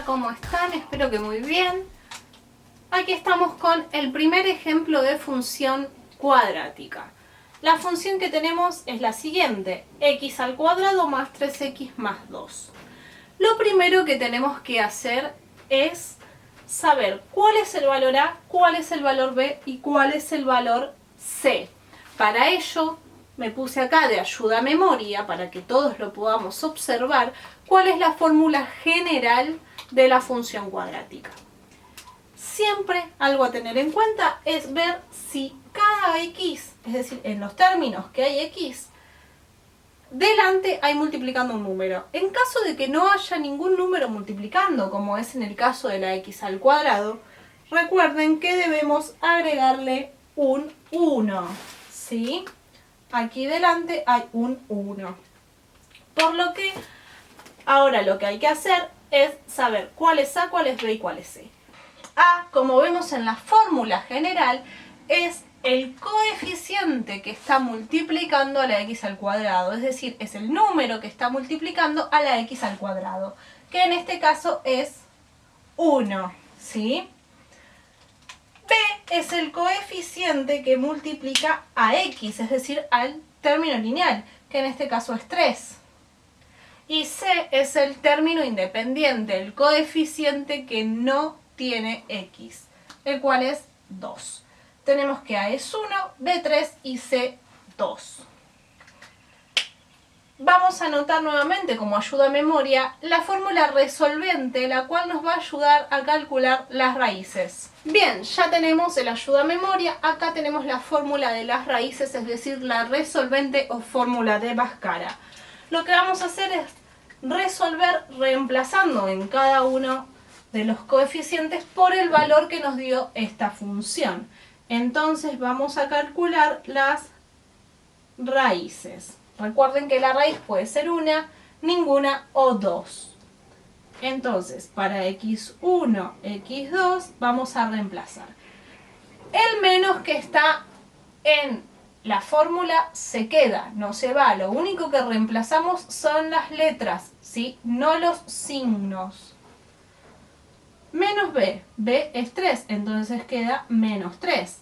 ¿cómo están? Espero que muy bien. Aquí estamos con el primer ejemplo de función cuadrática. La función que tenemos es la siguiente: x al cuadrado más 3x más 2. Lo primero que tenemos que hacer es saber cuál es el valor a, cuál es el valor b y cuál es el valor c. Para ello me puse acá de ayuda a memoria para que todos lo podamos observar cuál es la fórmula general de la función cuadrática. Siempre algo a tener en cuenta es ver si cada x, es decir, en los términos que hay x, delante hay multiplicando un número. En caso de que no haya ningún número multiplicando, como es en el caso de la x al cuadrado, recuerden que debemos agregarle un 1, ¿sí? Aquí delante hay un 1. Por lo que ahora lo que hay que hacer es saber cuál es a, cuál es b y cuál es c. A, como vemos en la fórmula general, es el coeficiente que está multiplicando a la x al cuadrado, es decir, es el número que está multiplicando a la x al cuadrado, que en este caso es 1, ¿sí? B es el coeficiente que multiplica a x, es decir, al término lineal, que en este caso es 3. Y c es el término independiente, el coeficiente que no tiene x, el cual es 2. Tenemos que a es 1, b 3 y c 2. Vamos a anotar nuevamente como ayuda a memoria la fórmula resolvente, la cual nos va a ayudar a calcular las raíces. Bien, ya tenemos el ayuda a memoria. Acá tenemos la fórmula de las raíces, es decir, la resolvente o fórmula de Bhaskara. Lo que vamos a hacer es resolver reemplazando en cada uno de los coeficientes por el valor que nos dio esta función. Entonces vamos a calcular las raíces. Recuerden que la raíz puede ser una, ninguna o 2. Entonces, para x1, x2 vamos a reemplazar. El menos que está en la fórmula se queda, no se va. Lo único que reemplazamos son las letras, ¿sí? No los signos. Menos b, b es 3, entonces queda menos 3.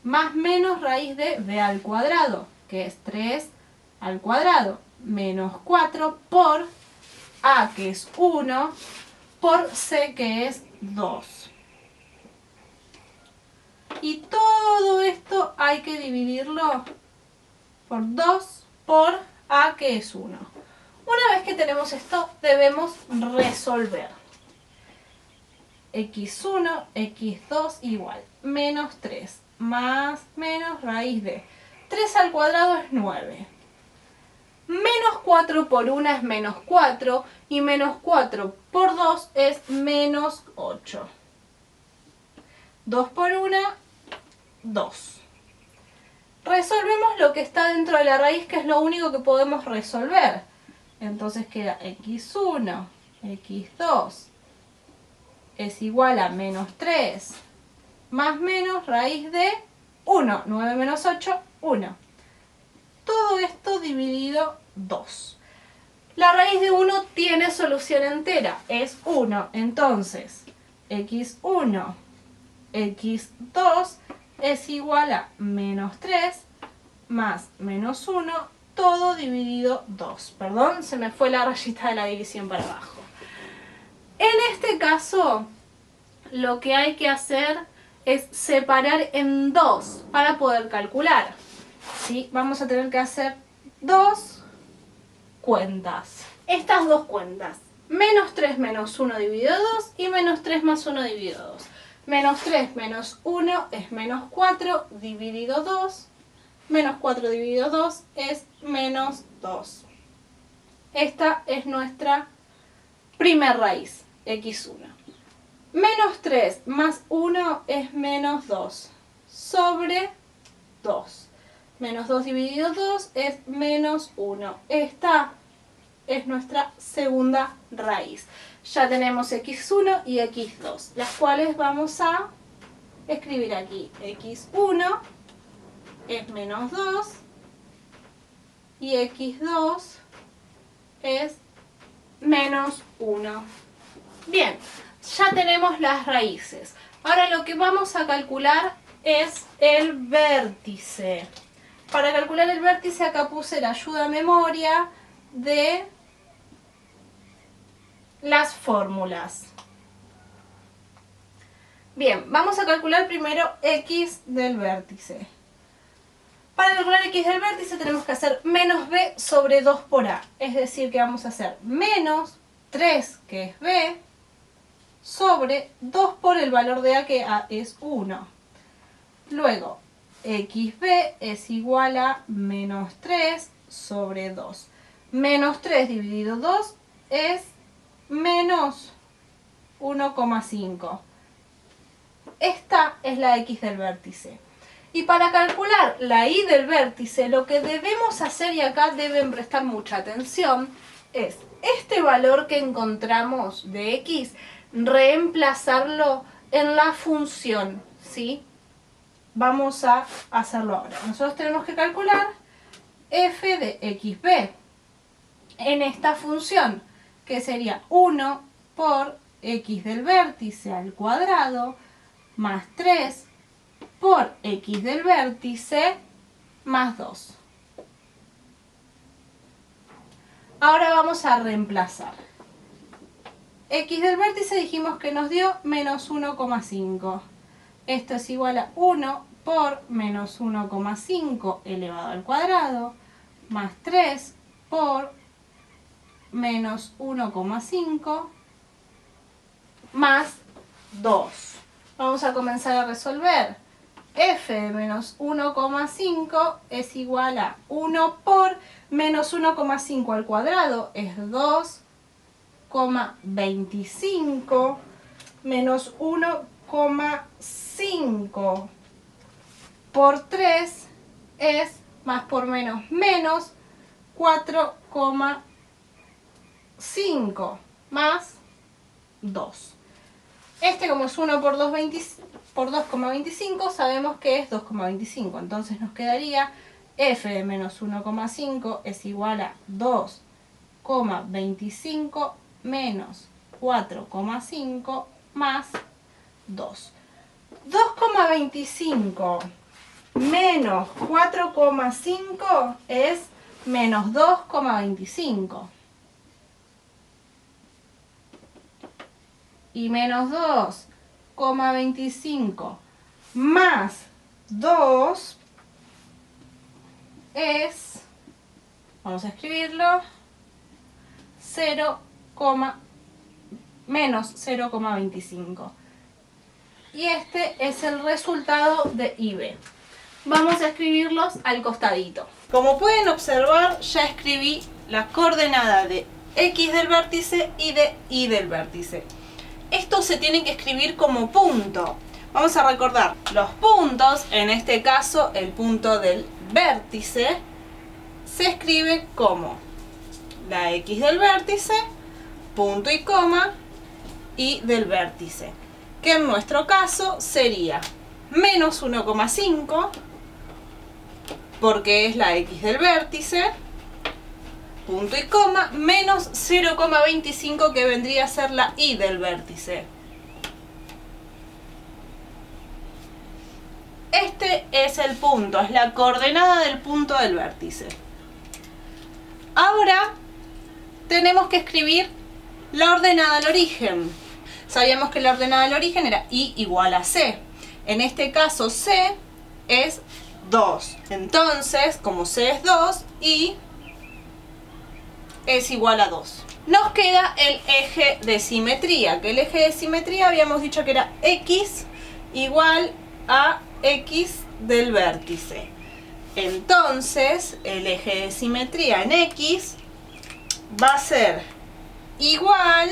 Más menos raíz de b al cuadrado, que es 3 al cuadrado, menos 4 por a, que es 1, por c, que es 2. Y todo esto hay que dividirlo por 2 por a, que es 1. Una vez que tenemos esto, debemos resolver. x1, x2 igual, menos 3, más menos raíz de 3 al cuadrado es 9. Menos 4 por 1 es menos 4 y menos 4 por 2 es menos 8. 2 por 1, 2. Resolvemos lo que está dentro de la raíz, que es lo único que podemos resolver. Entonces queda x1, x2 es igual a menos 3 más menos raíz de 1. 9 menos 8, 1. Todo esto dividido 2. La raíz de 1 tiene solución entera, es 1. Entonces, x1, x2 es igual a menos 3 más menos 1, todo dividido 2. Perdón, se me fue la rayita de la división para abajo. En este caso, lo que hay que hacer es separar en 2 para poder calcular. ¿Sí? Vamos a tener que hacer dos cuentas. Estas dos cuentas, menos 3 menos 1 dividido 2 y menos 3 más 1 dividido 2. Menos 3 menos 1 es menos 4 dividido 2. Menos 4 dividido 2 es menos 2. Esta es nuestra primer raíz, x1. Menos 3 más 1 es menos 2 sobre 2. Menos 2 dividido 2 es menos 1. Esta es nuestra segunda raíz. Ya tenemos x1 y x2, las cuales vamos a escribir aquí. x1 es menos 2 y x2 es menos 1. Bien, ya tenemos las raíces. Ahora lo que vamos a calcular es el vértice. Para calcular el vértice acá puse la ayuda a memoria de las fórmulas. Bien, vamos a calcular primero x del vértice. Para calcular x del vértice tenemos que hacer menos b sobre 2 por a. Es decir, que vamos a hacer menos 3, que es b, sobre 2 por el valor de a, que a es 1. Luego, xb es igual a menos 3 sobre 2. Menos 3 dividido 2 es menos 1,5. Esta es la x del vértice. Y para calcular la y del vértice, lo que debemos hacer, y acá deben prestar mucha atención, es este valor que encontramos de x, reemplazarlo en la función, ¿sí? Vamos a hacerlo ahora. Nosotros tenemos que calcular f de xb en esta función, que sería 1 por x del vértice al cuadrado más 3 por x del vértice más 2. Ahora vamos a reemplazar. X del vértice dijimos que nos dio menos 1,5. Esto es igual a 1 por menos 1,5 elevado al cuadrado más 3 por menos 1,5 más 2. Vamos a comenzar a resolver. F de menos 1,5 es igual a 1 por menos 1,5 al cuadrado es 2,25 menos 1,5 por 3 es más por menos 4,5 más 2. Este, como es 1 por 2,25, sabemos que es 2,25. Entonces nos quedaría f de menos 1,5 es igual a 2,25 menos 4,5 más 2. 2,25 menos 4,5 es menos 2,25. Y menos 2,25 más 2 es, vamos a escribirlo, menos 0,25. Y este es el resultado de IB. Vamos a escribirlos al costadito. Como pueden observar, ya escribí la coordenada de X del vértice y de Y del vértice. Esto se tiene que escribir como punto. Vamos a recordar los puntos, en este caso el punto del vértice, se escribe como la X del vértice, punto y coma, Y del vértice, que en nuestro caso sería menos 1,5, porque es la X del vértice, punto y coma, menos 0,25, que vendría a ser la Y del vértice. Este es el punto, es la coordenada del punto del vértice. Ahora tenemos que escribir la ordenada al origen. Sabíamos que la ordenada al origen era Y igual a C. En este caso C es 2. Entonces, como C es 2, Y es igual a 2. Nos queda el eje de simetría, que el eje de simetría habíamos dicho que era X igual a X del vértice. Entonces, el eje de simetría en X va a ser igual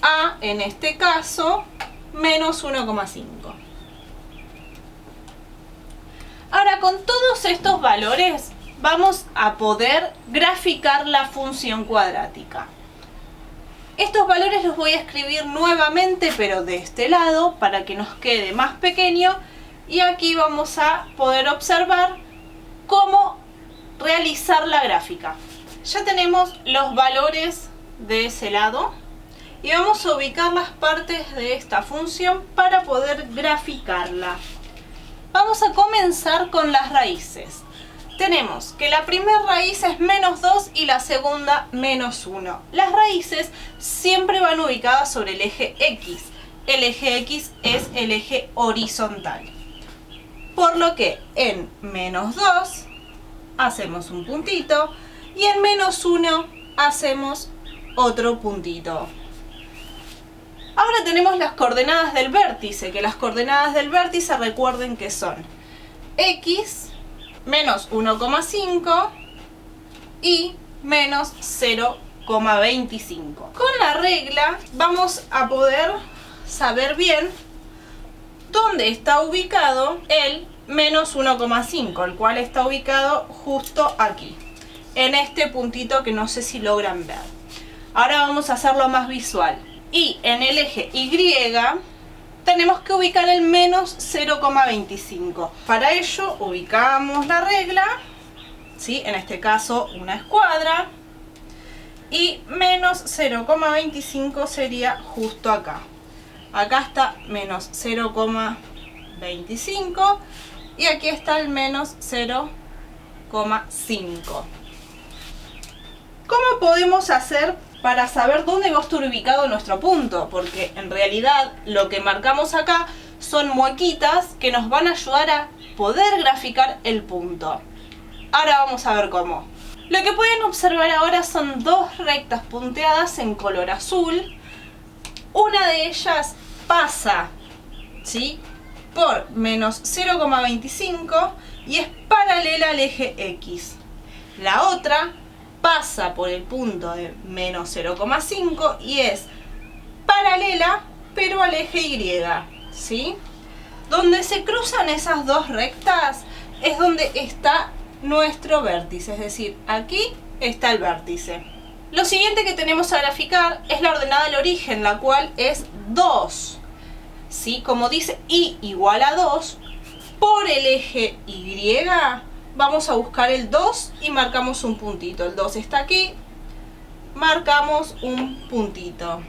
a, en este caso, menos 1,5. Ahora, con todos estos valores, vamos a poder graficar la función cuadrática. Estos valores los voy a escribir nuevamente, pero de este lado, para que nos quede más pequeño. Y aquí vamos a poder observar cómo realizar la gráfica. Ya tenemos los valores de ese lado. y vamos a ubicar las partes de esta función para poder graficarla. Vamos a comenzar con las raíces. Tenemos que la primera raíz es menos 2 y la segunda menos 1. Las raíces siempre van ubicadas sobre el eje X. El eje X es el eje horizontal. Por lo que en menos 2 hacemos un puntito y en menos 1 hacemos otro puntito. Ahora tenemos las coordenadas del vértice, que las coordenadas del vértice recuerden que son X menos 1,5 y menos 0,25. Con la regla vamos a poder saber bien dónde está ubicado el menos 1,5, el cual está ubicado justo aquí, en este puntito que no sé si logran ver. Ahora vamos a hacerlo más visual. Y en el eje Y tenemos que ubicar el menos 0,25. Para ello ubicamos la regla, ¿sí? En este caso una escuadra, y menos 0,25 sería justo acá. Acá está menos 0,25 y aquí está el menos 0,5. ¿Cómo podemos hacer para saber dónde va a estar ubicado nuestro punto? Porque en realidad lo que marcamos acá son muequitas que nos van a ayudar a poder graficar el punto. Ahora vamos a ver cómo. Lo que pueden observar ahora son dos rectas punteadas en color azul. Una de ellas pasa, ¿sí?, por menos 0,25 y es paralela al eje X. La otra pasa por el punto de menos 0,5 y es paralela pero al eje Y, ¿sí? Donde se cruzan esas dos rectas es donde está nuestro vértice, es decir, aquí está el vértice. Lo siguiente que tenemos a graficar es la ordenada del origen, la cual es 2, ¿sí? Como dice Y igual a 2, por el eje Y vamos a buscar el 2 y marcamos un puntito. El 2 está aquí, marcamos un puntito.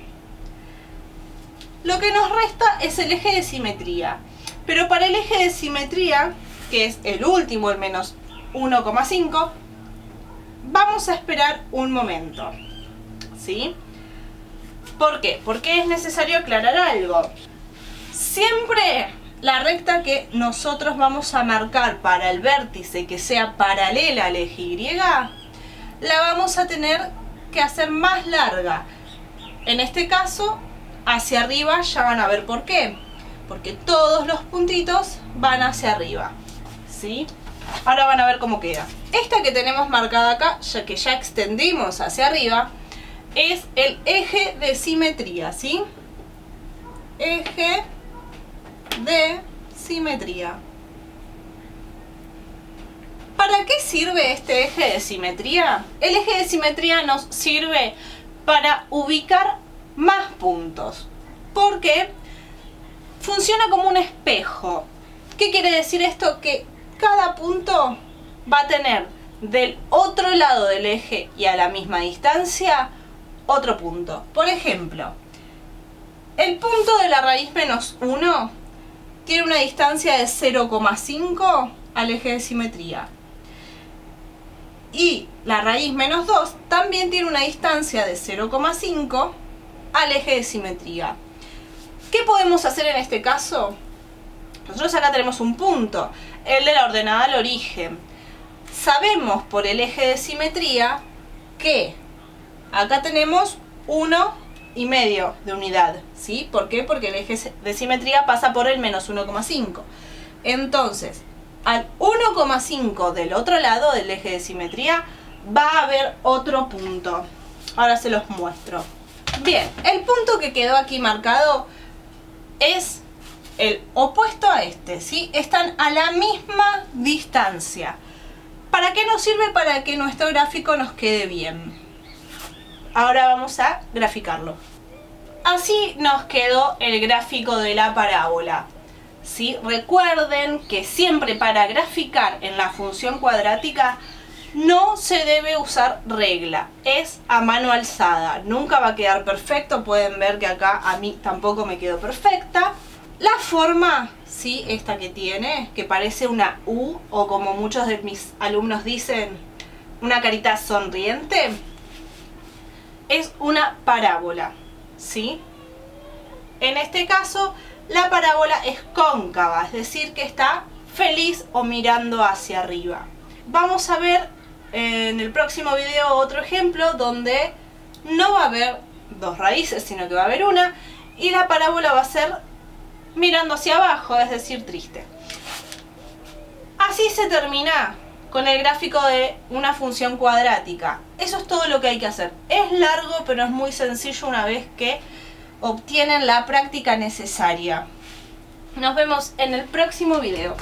Lo que nos resta es el eje de simetría. Pero para el eje de simetría, que es el último, el menos 1,5, vamos a esperar un momento, ¿sí? ¿Por qué? Porque es necesario aclarar algo. Siempre la recta que nosotros vamos a marcar para el vértice que sea paralela al eje Y, la vamos a tener que hacer más larga. En este caso, hacia arriba ya van a ver por qué. Porque todos los puntitos van hacia arriba, ¿sí? Ahora van a ver cómo queda. Esta que tenemos marcada acá, ya que ya extendimos hacia arriba, es el eje de simetría, ¿sí? Eje de simetría. ¿Para qué sirve este eje de simetría? El eje de simetría nos sirve para ubicar más puntos, porque funciona como un espejo. ¿Qué quiere decir esto? Que cada punto va a tener del otro lado del eje y a la misma distancia otro punto. Por ejemplo, el punto de la raíz menos 1 tiene una distancia de 0,5 al eje de simetría. Y la raíz menos 2 también tiene una distancia de 0,5 al eje de simetría. ¿Qué podemos hacer en este caso? Nosotros acá tenemos un punto, el de la ordenada al origen. Sabemos por el eje de simetría que acá tenemos 1,5 de unidad, ¿sí? ¿Por qué? Porque el eje de simetría pasa por el menos 1,5. Entonces, al 1,5 del otro lado del eje de simetría va a haber otro punto. Ahora se los muestro. Bien, el punto que quedó aquí marcado es el opuesto a este, ¿sí? Están a la misma distancia. ¿Para qué nos sirve? Para que nuestro gráfico nos quede bien. Ahora vamos a graficarlo. Así nos quedó el gráfico de la parábola, ¿sí? Recuerden que siempre para graficar en la función cuadrática No se debe usar regla, es a mano alzada, nunca va a quedar perfecto, pueden ver que acá a mí tampoco me quedó perfecta. La forma, sí, esta que tiene, que parece una U, o como muchos de mis alumnos dicen, una carita sonriente, es una parábola, ¿sí? En este caso, la parábola es cóncava, es decir, que está feliz o mirando hacia arriba. Vamos a ver en el próximo video otro ejemplo donde no va a haber dos raíces, sino que va a haber una, y la parábola va a ser mirando hacia abajo, es decir, triste. Así se termina con el gráfico de una función cuadrática. Eso es todo lo que hay que hacer. Es largo, pero es muy sencillo una vez que obtienen la práctica necesaria. Nos vemos en el próximo video.